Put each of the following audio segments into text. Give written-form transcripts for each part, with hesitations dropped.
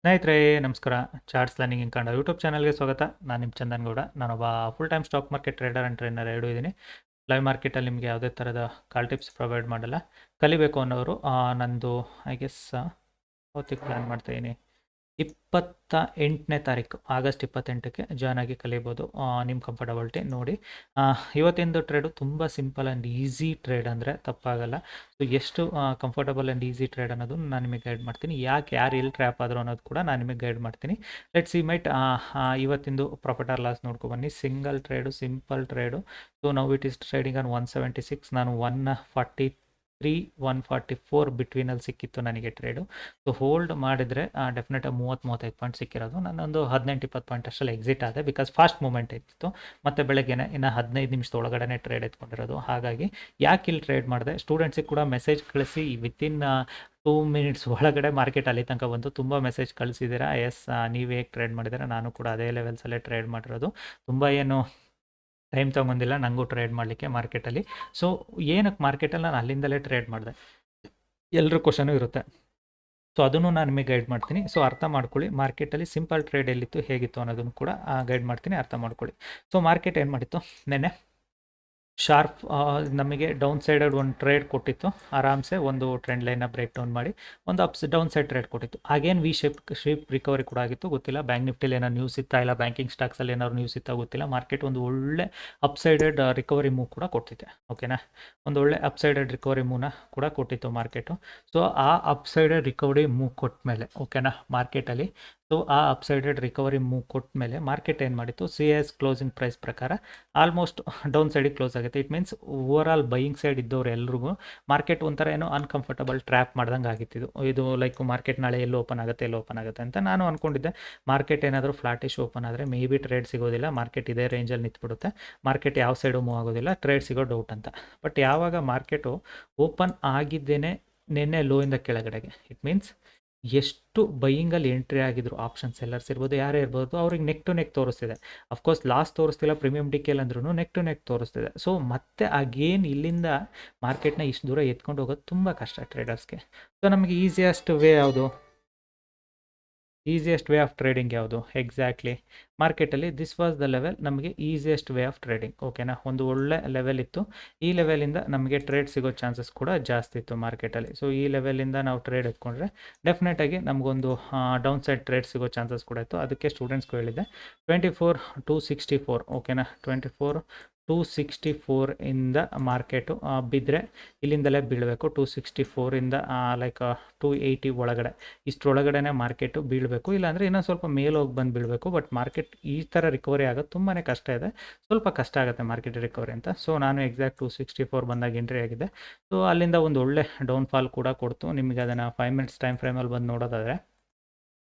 ಸ್ನೇಹಿತರೆ ನಮಸ್ಕಾರ. Charts learning in Kannada YouTube ಚಾನಲ್ಗೆ ಸ್ವಾಗತ. ನಾನು ನಿಮ್ಮ ಚಂದನ್ ಗೌಡ. ನಾನೊಬ್ಬ full time stock market trader and trainer ಎರಡೂ ಇದ್ದೀನಿ. ಲೈವ್ ಮಾರ್ಕೆಟಲ್ಲಿ ನಿಮಗೆ ಯಾವುದೇ ಥರದ ಕಾಲ್ ಟಿಪ್ಸ್ ಪ್ರೊವೈಡ್ ಮಾಡಲ್ಲ. ಕಲಿಬೇಕು ಅನ್ನೋರು ನಂದು ಐ ಗೆಸ್ ಹೊತ್ತಿಗೆ ಪ್ಲ್ಯಾನ್ ಮಾಡ್ತಾಯಿದ್ದೀನಿ. 28ನೇ ತಾರೀಕು ಆಗಸ್ಟ್ 28ಕ್ಕೆ ಜಾಯ್ನ್ ಆಗಿ ಕಲಿಬೋದು. ನಿಮ್ಮ ಕಂಫರ್ಟಬಿಲಿಟಿ ನೋಡಿ. ಇವತ್ತಿಂದು ಟ್ರೇಡು ತುಂಬ ಸಿಂಪಲ್ ಆ್ಯಂಡ್ ಈಸಿ ಟ್ರೇಡ್ ಅಂದರೆ ತಪ್ಪಾಗಲ್ಲ. ಸೊ ಎಷ್ಟು ಕಂಫರ್ಟಬಲ್ ಆ್ಯಂಡ್ ಈಸಿ ಟ್ರೇಡ್ ಅನ್ನೋದು ನಾನು ನಿಮಗೆ ಗೈಡ್ ಮಾಡ್ತೀನಿ. ಯಾರು ಎಲ್ಲಿ ಟ್ರ್ಯಾಪ್ ಆದರು ಅನ್ನೋದು ಕೂಡ ನಾನು ನಿಮಗೆ ಗೈಡ್ ಮಾಡ್ತೀನಿ. ಲೆಟ್ಸ್ ಸಿ ಮೈಟ್ ಇವತ್ತಿಂದು ಪ್ರಾಫಿಟ್ ಆರ್ ಲಾಸ್ ನೋಡ್ಕೊಬನ್ನಿ. Single trade, simple trade. So now it is trading on 176. ನಾನು 143 144 ಬಿಟ್ವೀನಲ್ಲಿ ಸಿಕ್ಕಿತ್ತು ನನಗೆ ಟ್ರೇಡು. ಸೊ ಹೋಲ್ಡ್ ಮಾಡಿದರೆ ಡೆಫಿನೆಟ್ 30-35 ಪಾಯಿಂಟ್ ಸಿಕ್ಕಿರೋದು. ನಾನೊಂದು 18-20 ಪಾಯಿಂಟ್ ಅಷ್ಟರಲ್ಲಿ ಎಕ್ಸಿಟ್ ಆದೆ, ಬಿಕಾಸ್ ಫಾಸ್ಟ್ ಮೂಮೆಂಟ್ ಇತ್ತು. ಮತ್ತು ಬೆಳಗ್ಗೆನೆ ಇನ್ನು 15 ನಿಮಿಷದ ಒಳಗಡೆ ಟ್ರೇಡ್ ಎತ್ಕೊಂಡಿರೋದು. ಹಾಗಾಗಿ ಯಾಕೆ ಇಲ್ಲಿ ಟ್ರೇಡ್ ಮಾಡಿದೆ, ಸ್ಟೂಡೆಂಟ್ಸಿಗೆ ಕೂಡ ಮೆಸೇಜ್ ಕಳಿಸಿ ವಿತಿನ್ 2 ಮಿನಿಟ್ಸ್ ಒಳಗಡೆ ಮಾರ್ಕೆಟ್ ಅಲ್ಲಿ ತನಕ ಬಂತು. ತುಂಬ ಮೆಸೇಜ್ ಕಳಿಸಿದ್ದೀರಾ. ಎಸ್, ನೀವು ಹೇಗೆ ಟ್ರೇಡ್ ಮಾಡಿದ್ದೀರಾ, ನಾನು ಕೂಡ ಅದೇ ಲೆವೆಲ್ಸಲ್ಲೇ ಟ್ರೇಡ್ ಮಾಡಿರೋದು. ತುಂಬ ಏನು ಟೈಮ್ ತೊಗೊಂಡಿಲ್ಲ ನನಗೂ ಟ್ರೇಡ್ ಮಾಡಲಿಕ್ಕೆ ಮಾರ್ಕೆಟಲ್ಲಿ. ಸೊ ಏನಕ್ಕೆ ಮಾರ್ಕೆಟಲ್ಲಿ ನಾನು ಅಲ್ಲಿಂದಲೇ ಟ್ರೇಡ್ ಮಾಡಿದೆ, ಎಲ್ಲರ ಕ್ವಶನು ಇರುತ್ತೆ. ಸೊ ಅದನ್ನು ನಾನು ನಿಮಗೆ ಗೈಡ್ ಮಾಡ್ತೀನಿ. ಸೊ ಅರ್ಥ ಮಾಡ್ಕೊಳ್ಳಿ, ಮಾರ್ಕೆಟಲ್ಲಿ ಸಿಂಪಲ್ ಟ್ರೇಡ್ ಎಲ್ಲಿತ್ತು, ಹೇಗಿತ್ತು ಅನ್ನೋದನ್ನು ಕೂಡ ಗೈಡ್ ಮಾಡ್ತೀನಿ, ಅರ್ಥ ಮಾಡ್ಕೊಳ್ಳಿ. ಸೊ ಮಾರ್ಕೆಟ್ ಏನು ಮಾಡಿತ್ತು ನೆನ್ನೆ, ಶಾರ್ಪ್ ನಮಗೆ ಡೌನ್ ಸೈಡೆಡ್ ಒಂದು ಟ್ರೇಡ್ ಕೊಟ್ಟಿತ್ತು. ಆರಾಮ್ಸೆ ಒಂದು ಟ್ರೆಂಡ್ ಲೈನ್ನ ಬ್ರೇಕ್ ಡೌನ್ ಮಾಡಿ ಒಂದು ಡೌನ್ ಸೈಡ್ ಟ್ರೇಡ್ ಕೊಟ್ಟಿತ್ತು. ಹಾಗೇನು ಶೇಪ್ ರಿಕವರಿ ಕೂಡ ಆಗಿತ್ತು, ಗೊತ್ತಿಲ್ಲ. ಬ್ಯಾಂಕ್ ನಿಫ್ಟಿಲಿ ಏನೋ ನ್ಯೂಸ್ ಇತ್ತಾ, ಇಲ್ಲ ಬ್ಯಾಂಕಿಂಗ್ ಸ್ಟಾಕ್ಸಲ್ಲಿ ಏನಾದ್ರು ನ್ಯೂಸ್ ಇತ್ತಾ ಗೊತ್ತಿಲ್ಲ. ಮಾರ್ಕೆಟ್ ಒಂದು ಒಳ್ಳೆ ಅಪ್ಸೈಡೆಡ್ ರಿಕವರಿ ಮೂವ್ ಕೂಡ ಕೊಟ್ಟಿದೆ. ಓಕೆನಾ, ಒಂದು ಒಳ್ಳೆ ಅಪ್ಸೈಡೆಡ್ ರಿಕವರಿ ಮೂವ್ನ ಕೂಡ ಕೊಟ್ಟಿತ್ತು ಮಾರ್ಕೆಟು. ಸೊ ಆ ಅಪ್ಸೈಡೆಡ್ ರಿಕವರಿ ಮೂವ್ ಕೊಟ್ಟ ಮೇಲೆ, ಓಕೆನಾ, ಮಾರ್ಕೆಟಲ್ಲಿ ಸೊ ಆ ಅಪ್ಸೈಡೆಡ್ ರಿಕವರಿ ಮೂವ್ ಕೊಟ್ಟ ಮೇಲೆ ಮಾರ್ಕೆಟ್ ಏನು ಮಾಡಿತ್ತು, CS ಕ್ಲೋಸಿಂಗ್ ಪ್ರೈಸ್ ಪ್ರಕಾರ ಆಲ್ಮೋಸ್ಟ್ ಡೌನ್ ಸೈಡಿಗೆ ಕ್ಲೋಸ್ ಆಗುತ್ತೆ. It means over all buying side ಇದ್ದವ್ರು ಎಲ್ರಿಗೂ ಮಾರ್ಕೆಟ್ ಒಂಥರ ಏನೋ ಅನ್ಕಂಫರ್ಟಬಲ್ ಟ್ರ್ಯಾಪ್ ಮಾಡ್ದಂಗೆ ಆಗಿತ್ತು. ಇದು ಲೈಕ್ ಮಾರ್ಕೆಟ್ ನಾಳೆ ಎಲ್ಲಿ ಓಪನ್ ಆಗುತ್ತೆ ಅಂತ ನಾನು ಅಂದ್ಕೊಂಡಿದ್ದೆ. ಮಾರ್ಕೆಟ್ ಏನಾದರೂ ಫ್ಲಾಟಿಶ್ ಓಪನ್ ಆದರೆ ಮೇ ಬಿ ಟ್ರೇಡ್ ಸಿಗೋದಿಲ್ಲ, ಮಾರ್ಕೆಟ್ ಇದೇ ರೇಂಜಲ್ಲಿ ನಿಂತ್ಬಿಡುತ್ತೆ, ಮಾರ್ಕೆಟ್ ಯಾವ ಸೈಡು ಮೂವ್ ಆಗೋದಿಲ್ಲ, ಟ್ರೇಡ್ ಸಿಗೋ ಡೌಟ್ ಅಂತ. ಬಟ್ ಯಾವಾಗ ಮಾರ್ಕೆಟು ಓಪನ್ ಆಗಿದ್ದೇನೆ ನಿನ್ನೆ ಲೋಯಿಂದ ಕೆಳಗಡೆಗೆ, ಇಟ್ ಮೀನ್ಸ್ ಎಷ್ಟು ಬೈಯಿಂಗಲ್ಲಿ ಎಂಟ್ರಿ ಆಗಿದ್ರು ಆಪ್ಷನ್ ಸೆಲ್ಲರ್ಸ್ ಇರ್ಬೋದು, ಯಾರೇ ಇರ್ಬೋದು, ಅವ್ರಿಗೆ ನೆಕ್ ಟು ನೆಕ್ ತೋರಿಸ್ತಿದೆ. ಅಫ್ಕೋರ್ಸ್ ಲಾಸ್ ತೋರಿಸ್ತಿಲ್ಲ, ಪ್ರೀಮಿಯಂ ಡಿಕೆಲ್ ಅಂದ್ರೂ ನೆಕ್ ಟು ನೆಕ್ ತೋರಿಸ್ತಿದೆ. ಸೊ ಮತ್ತೆ ಅಗೇನ್ ಇಲ್ಲಿಂದ ಮಾರ್ಕೆಟ್ನ ಇಷ್ಟು ದೂರ ಎತ್ಕೊಂಡು ಹೋಗೋದು ತುಂಬ ಕಷ್ಟ ಟ್ರೇಡರ್ಸ್ಗೆ. ಸೊ ನಮಗೆ ಈಸಿಯೆಸ್ಟ್ ವೇ ಆಫ್ ಟ್ರೇಡಿಂಗ್ ಯಾವುದು, ಎಕ್ಸಾಕ್ಟ್ಲಿ ಮಾರ್ಕೆಟಲ್ಲಿ ದಿಸ್ ವಾಸ್ ದ ಲೆವೆಲ್, ನಮಗೆ ಈಸಿಯೆಸ್ಟ್ ವೇ ಆಫ್ ಟ್ರೇಡಿಂಗ್. ಓಕೆನಾ, ಒಂದು ಒಳ್ಳೆ ಲೆವೆಲ್ ಇತ್ತು. ಈ ಲೆವೆಲಿಂದ ನಮಗೆ ಟ್ರೇಡ್ ಸಿಗೋ ಚಾನ್ಸಸ್ ಕೂಡ ಜಾಸ್ತಿ ಇತ್ತು ಮಾರ್ಕೆಟಲ್ಲಿ. ಸೊ ಈ ಲೆವೆಲಿಂದ ನಾವು ಟ್ರೇಡ್ ಎತ್ಕೊಂಡ್ರೆ ಡೆಫಿನೆಟಾಗಿ ನಮಗೊಂದು ಡೌನ್ ಸೈಡ್ ಟ್ರೇಡ್ ಸಿಗೋ ಚಾನ್ಸಸ್ ಕೂಡ ಇತ್ತು. ಅದಕ್ಕೆ ಸ್ಟೂಡೆಂಟ್ಸ್ಗೂ ಹೇಳಿದ್ದೆ 24,264. ಓಕೆನಾ, 24,264 ಇಂದ ಮಾರ್ಕೆಟು ಬಿದ್ದರೆ ಇಲ್ಲಿಂದಲೇ ಬೀಳಬೇಕು. 264 ಲೈಕ್ 280 ಒಳಗಡೆ, ಇಷ್ಟರೊಳಗಡೆ ಮಾರ್ಕೆಟು ಬೀಳಬೇಕು. ಇಲ್ಲಾಂದರೆ ಇನ್ನೂ ಸ್ವಲ್ಪ ಮೇಲೆ ಹೋಗಿ ಬಂದು ಬೀಳಬೇಕು. ಬಟ್ ಮಾರ್ಕೆಟ್ ಈ ಥರ ರಿಕವರಿ ಆಗೋದು ತುಂಬಾ ಕಷ್ಟ ಇದೆ, ಸ್ವಲ್ಪ ಕಷ್ಟ ಆಗುತ್ತೆ ಮಾರ್ಕೆಟ್ ರಿಕವರಿ ಅಂತ. ಸೊ ನಾನು ಎಕ್ಸಾಕ್ಟ್ 264 ಬಂದಾಗ ಎಂಟ್ರಿ ಆಗಿದೆ. ಸೊ ಅಲ್ಲಿಂದ ಒಂದು ಒಳ್ಳೆ ಡೌನ್ಫಾಲ್ ಕೂಡ ಕೊಡ್ತು. ನಿಮಗೆ ಅದನ್ನು 5 ಮಿನಿಟ್ಸ್ ಟೈಮ್ ಫ್ರೇಮಲ್ಲಿ ಬಂದು ನೋಡೋದಾದರೆ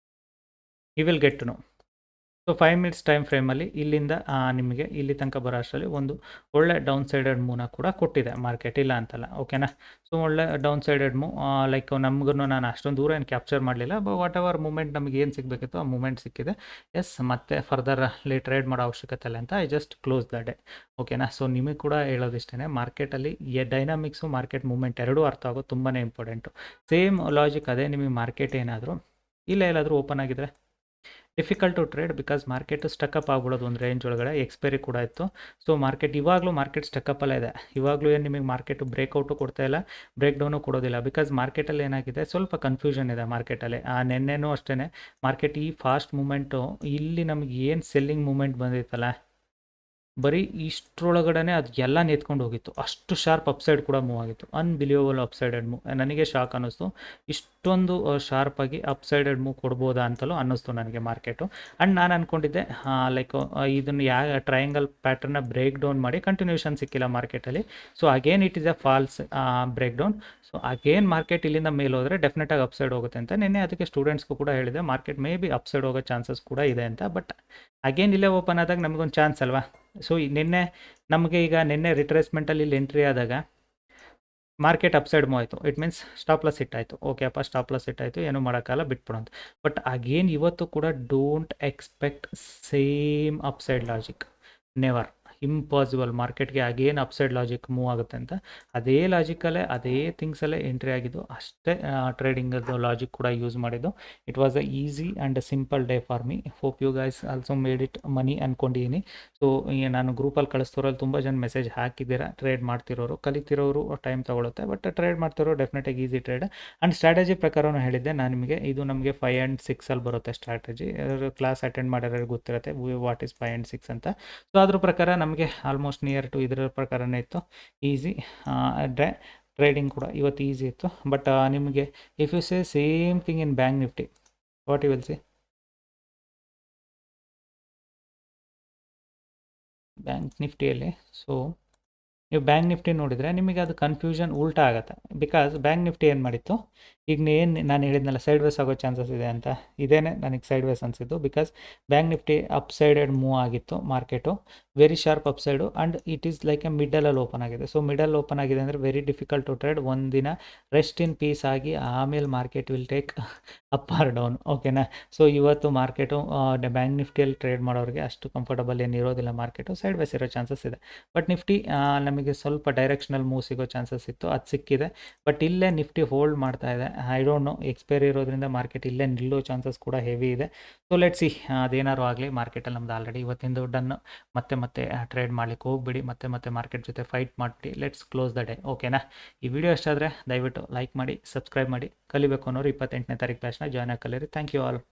you will get to know. So 5 minutes time ಫ್ರೇಮಲ್ಲಿ ಇಲ್ಲಿಂದ ನಿಮಗೆ ಇಲ್ಲಿ ತನಕ ಬರೋ ಅಷ್ಟರಲ್ಲಿ ಒಂದು ಒಳ್ಳೆ ಡೌನ್ ಸೈಡೆಡ್ ಮೂವ್ನ ಕೂಡ ಕೊಟ್ಟಿದೆ ಮಾರ್ಕೆಟ್, ಇಲ್ಲ ಅಂತಲ್ಲ. ಓಕೆನಾ, ಸೊ ಒಳ್ಳೆ ಡೌನ್ ಸೈಡೆಡ್ ಮೂವ್, ಲೈಕ್ ನಮಗೂ ನಾನು ಅಷ್ಟೊಂದು ದೂರ ಏನು ಕ್ಯಾಪ್ಚರ್ ಮಾಡಲಿಲ್ಲ. ವಾಟ್ ಎವರ್ ಮೂಮೆಂಟ್ ನಮಗೆ ಏನು ಸಿಗಬೇಕಿತ್ತು ಆ ಮೂಮೆಂಟ್ ಸಿಕ್ಕಿದೆ. ಎಸ್, ಮತ್ತೆ ಫರ್ದರ್ ಅಲ್ಲಿ ಟ್ರೇಡ್ ಮಾಡೋ ಅವಶ್ಯಕತೆ ಇಲ್ಲ ಅಂತ I just close the day. ಓಕೆನಾ, ಸೊ ನಿಮಗೆ ಕೂಡ ಹೇಳೋದಿಷ್ಟೇ, ಮಾರ್ಕೆಟಲ್ಲಿ ಡೈನಾಮಿಕ್ಸು ಮಾರ್ಕೆಟ್ ಮೂಮೆಂಟ್ ಎರಡೂ ಅರ್ಥ ಆಗೋದು ತುಂಬಾ ಇಂಪಾರ್ಟೆಂಟು. ಸೇಮ್ ಲಾಜಿಕ್ ಅದೇ, ನಿಮಗೆ ಮಾರ್ಕೆಟ್ ಏನಾದರೂ ಇಲ್ಲ ಎಲ್ಲಾದರೂ ಓಪನ್ ಆಗಿದ್ರೆ difficult to trade, because market stuck up ಆಗ್ಬಿಡೋದು ಒಂದು ರೇಂಜ್ ಒಳಗಡೆ. ಎಕ್ಸ್ಪೈರಿ ಕೂಡ ಇತ್ತು. ಸೊ ಇವಾಗಲೂ ಮಾರ್ಕೆಟ್ ಸ್ಟಕಪ್ಪಲ್ಲೇ ಇದೆ. ಇವಾಗಲೂ ಏನು ನಿಮಗೆ ಮಾರ್ಕೆಟು ಬ್ರೇಕ್ಔಟು ಕೊಡ್ತಾ ಇಲ್ಲ, ಬ್ರೇಕ್ ಡೌನು ಕೊಡೋದಿಲ್ಲ. ಬಿಕಾಸ್ ಮಾರ್ಕೆಟಲ್ಲಿ ಏನಾಗಿದೆ, ಸ್ವಲ್ಪ ಕನ್ಫ್ಯೂಷನ್ ಇದೆ ಮಾರ್ಕೆಟಲ್ಲಿ. ನೆನ್ನೆನೂ ಅಷ್ಟೇ ಮಾರ್ಕೆಟ್ ಈ ಫಾಸ್ಟ್ ಮೂಮೆಂಟು, ಇಲ್ಲಿ ನಮಗೆ ಏನು ಸೆಲ್ಲಿಂಗ್ ಮೂಮೆಂಟ್ ಬಂದಿತ್ತಲ್ಲ, ಬರೀ ಇಷ್ಟರೊಳಗಡೆ ಅದು ಎಲ್ಲ ನೆತ್ಕೊಂಡು ಹೋಗಿತ್ತು. ಅಷ್ಟು ಶಾರ್ಪ್ ಅಪ್ಸೈಡ್ ಕೂಡ ಮೂವ್ ಆಗಿತ್ತು, ಅನ್ಬಿಲಿಯಬಲ್ ಅಪ್ಸೈಡೆಡ್ ಮೂವ್. ನನಗೆ ಶಾಕ್ ಅನ್ನಿಸ್ತು, ಇಷ್ಟೊಂದು ಶಾರ್ಪಾಗಿ ಅಪ್ಸೈಡೆಡ್ ಮೂವ್ ಕೊಡ್ಬೋದಾ ಅಂತಲೂ ಅನ್ನಿಸ್ತು ನನಗೆ ಮಾರ್ಕೆಟು. ಆ್ಯಂಡ್ ನಾನು ಅಂದ್ಕೊಂಡಿದ್ದೆ ಲೈಕ್ ಇದನ್ನು ಟ್ರಯಾಂಗಲ್ ಪ್ಯಾಟರ್ನ ಬ್ರೇಕ್ ಡೌನ್ ಮಾಡಿ ಕಂಟಿನ್ಯೂಷನ್ ಸಿಕ್ಕಿಲ್ಲ ಮಾರ್ಕೆಟಲ್ಲಿ. So again it is a false break down. So again market ಇಲ್ಲಿಂದ ಮೇಲೆ ಹೋದರೆ ಡೆಫಿನೆಟಾಗಿ ಅಪ್ಸೈಡ್ ಹೋಗುತ್ತೆ ಅಂತ ನಿನ್ನೆ ಅದಕ್ಕೆ ಸ್ಟೂಡೆಂಟ್ಸ್ಗೂ ಕೂಡ ಹೇಳಿದೆ, ಮಾರ್ಕೆಟ್ ಮೇ ಬಿ ಅಪ್ಸೈಡ್ ಹೋಗೋ ಚಾನ್ಸಸ್ ಕೂಡ ಇದೆ ಅಂತ. ಬಟ್ ಅಗೇನ್ ಇಲ್ಲೇ ಓಪನ್ ಆದಾಗ ನಮಗೊಂದು ಚಾನ್ಸ್ ಅಲ್ವಾ. ಸೊ ನಿನ್ನೆ ನಮಗೆ ಈಗ ರಿಟ್ರೇಸ್ಮೆಂಟಲ್ಲಿ ಇಲ್ಲಿ ಎಂಟ್ರಿ ಆದಾಗ ಮಾರ್ಕೆಟ್ ಅಪ್ಸೈಡ್ ಮೂವ್ ಆಯಿತು. It means stop loss hit ಆಯಿತು. ಓಕೆ ಅಪ್ಪ, ಸ್ಟಾಪ್ ಲಾಸ್ ಹಿಟ್ ಆಯಿತು, ಏನೂ ಮಾಡೋಕ್ಕಲ್ಲ, ಬಿಟ್ಬಿಡೋಂತ. ಬಟ್ ಅಗೇನ್ ಇವತ್ತು ಕೂಡ don't expect same upside logic, never. Impossible. ಮಾರ್ಕೆಟ್ಗೆ ಅಗೇನ್ ಅಪ್ಸೈಡ್ ಲಾಜಿಕ್ ಮೂವ್ ಆಗುತ್ತೆ ಅಂತ ಅದೇ ಲಾಜಿಕಲ್ಲೇ ಅದೇ ಥಿಂಗ್ಸಲ್ಲೇ ಎಂಟ್ರಿ ಆಗಿದ್ದು, ಅಷ್ಟೇ ಟ್ರೇಡಿಂಗದ್ದು ಲಾಜಿಕ್ ಕೂಡ ಯೂಸ್ ಮಾಡಿದ್ದು. It was a easy and simple day for me. Hope you guys also made it money ಅಂದ್ಕೊಂಡಿದ್ದೀನಿ. ಸೊ ನಾನು ಗ್ರೂಪಲ್ಲಿ ಕಳಿಸ್ತಿರೋರು ತುಂಬ ಜನ ಮೆಸೇಜ್ ಹಾಕಿದ್ದೀರಾ. ಟ್ರೇಡ್ ಮಾಡ್ತಿರೋರು, ಕಲಿತಿರೋರು ಟೈಮ್ ತೊಗೊಳುತ್ತೆ, ಬಟ್ ಟ್ರೇಡ್ ಮಾಡ್ತಿರೋರು ಡೆಫಿನೆಟಾಗಿ ಈಸಿ ಟ್ರೇಡ್. ಆ್ಯಂಡ್ ಸ್ಟ್ರಾಟಜಿ ಪ್ರಕಾರನೂ ಹೇಳಿದ್ದೆ ನಾನು ನಿಮಗೆ. ಇದು ನಮಗೆ 5 and 6 ಬರುತ್ತೆ ಸ್ಟ್ರಾಟಜಿ. ಕ್ಲಾಸ್ ಅಟೆಂಡ್ ಮಾಡಿರೋರಿಗೆ ಗೊತ್ತಿರುತ್ತೆ ವಾಟ್ ಈಸ್ 5 and 6 ಅಂತ. ಸೊ ಅದ್ರ ಪ್ರಕಾರ ನಮಗೆ ಆಲ್ಮೋಸ್ಟ್ ನಿಯರ್ ಟು ಇದರ ಪ್ರಕಾರನೇ ಇತ್ತು. ಈಸಿ ಟ್ರೇಡಿಂಗ್ ಕೂಡ ಇವತ್ತು ಈಸಿ ಇತ್ತು. ಬಟ್ ನಿಮಗೆ if you say same thing in bank Nifty, what you will see? Bank ನಿಫ್ಟಿಯಲ್ಲಿ ನೀವು ಬ್ಯಾಂಕ್ ನಿಫ್ಟಿ ನೋಡಿದರೆ ನಿಮಗೆ ಅದು ಕನ್ಫ್ಯೂಷನ್ ಉಲ್ಟಾ ಆಗುತ್ತೆ. ಬಿಕಾಸ್ ಬ್ಯಾಂಕ್ ನಿಫ್ಟಿ ಏನು ಮಾಡಿತ್ತು, ಈಗ ನಾನು ಹೇಳಿದ್ನಲ್ಲ ಸೈಡ್ ವೇಸ್ ಆಗೋ ಚಾನ್ಸಸ್ ಇದೆ ಅಂತ, ಇದೇನೆ ನನಗೆ ಸೈಡ್ ವೇಸ್ ಅನಿಸಿದ್ದು. Because bank Nifty up sided move ಆಗಿತ್ತು market, very sharp up side, and it is like a ಮಿಡಲಲ್ಲಿ ಓಪನ್ ಆಗಿದೆ. ಸೊ ಮಿಡಲ್ ಓಪನ್ ಆಗಿದೆ ಅಂದರೆ ವೆರಿ ಡಿಫಿಕಲ್ಟ್ ಟು ಟ್ರೇಡ್. ಒಂದಿನ ರೆಸ್ಟ್ ಇನ್ ಪೀಸ್ ಆಗಿ ಆಮೇಲೆ market will take up or down. ಓಕೆನಾ? So ಇವತ್ತು ಮಾರ್ಕೆಟು ಬ್ಯಾಂಕ್ ನಿಫ್ಟಿಯಲ್ಲಿ ಟ್ರೇಡ್ ಮಾಡೋರಿಗೆ ಅಷ್ಟು ಕಂಫರ್ಟಬಲ್ ಏನು ಇರೋದಿಲ್ಲ. ಮಾರ್ಕೆಟು ಸೈಡ್ ವೇಸ್ ಇರೋ ಚಾನ್ಸಸ್ ಇದೆ. ಬಟ್ ನಿಫ್ಟಿ ನಮಗೆ ಸ್ವಲ್ಪ ಡೈರೆಕ್ಷನಲ್ ಮೂವ್ ಸಿಗೋ ಚಾನ್ಸಸ್ ಇತ್ತು, ಅದು ಸಿಕ್ಕಿದೆ. ಬಟ್ ಇಲ್ಲೇ ನಿಫ್ಟಿ ಹೋಲ್ಡ್ ಮಾಡ್ತಾ ಇದೆ. ಐ ಡೋಂಟ್ ನೋ, ಎಕ್ಸ್ಪೈರಿ ಇರೋದ್ರಿಂದ ಮಾರ್ಕೆಟ್ ಇಲ್ಲೇ ನಿಲ್ಲೋ ಚಾನ್ಸಸ್ ಕೂಡ ಹೆವಿ ಇದೆ. ಸೊ ಲೆಟ್ಸ್ ಸಿ, ಅದೇನಾದ್ರು ಆಗಲಿ. ಮಾರ್ಕೆಟಲ್ಲಿ ನಮ್ದು ಆಲ್ರೆಡಿ ಇವತ್ತಿಂದು ಡನ್. ಮತ್ತೆ ಟ್ರೇಡ್ ಮಾಡ್ಲಿಕ್ಕೆ ಹೋಗ್ಬಿಡಿ, ಮತ್ತೆ ಮಾರ್ಕೆಟ್ ಜೊತೆ ಫೈಟ್ ಮಾಡಿ. Let's close the day. ಓಕೆನಾ? ಈ ವಿಡಿಯೋ ಇಷ್ಟ ಆದರೆ ದಯವಿಟ್ಟು ಲೈಕ್ ಮಾಡಿ, ಸಬ್ಸ್ಕ್ರೈಬ್ ಮಾಡಿ. ಕಲಿಬೇಕು ಅನ್ನೋರು 28ನೇ ತಾರೀಕು ಬ್ಯಾಚ್ನ ಜಾಯ್ನ್ ಆಗಿ ಕಲೀರಿ. Thank you all.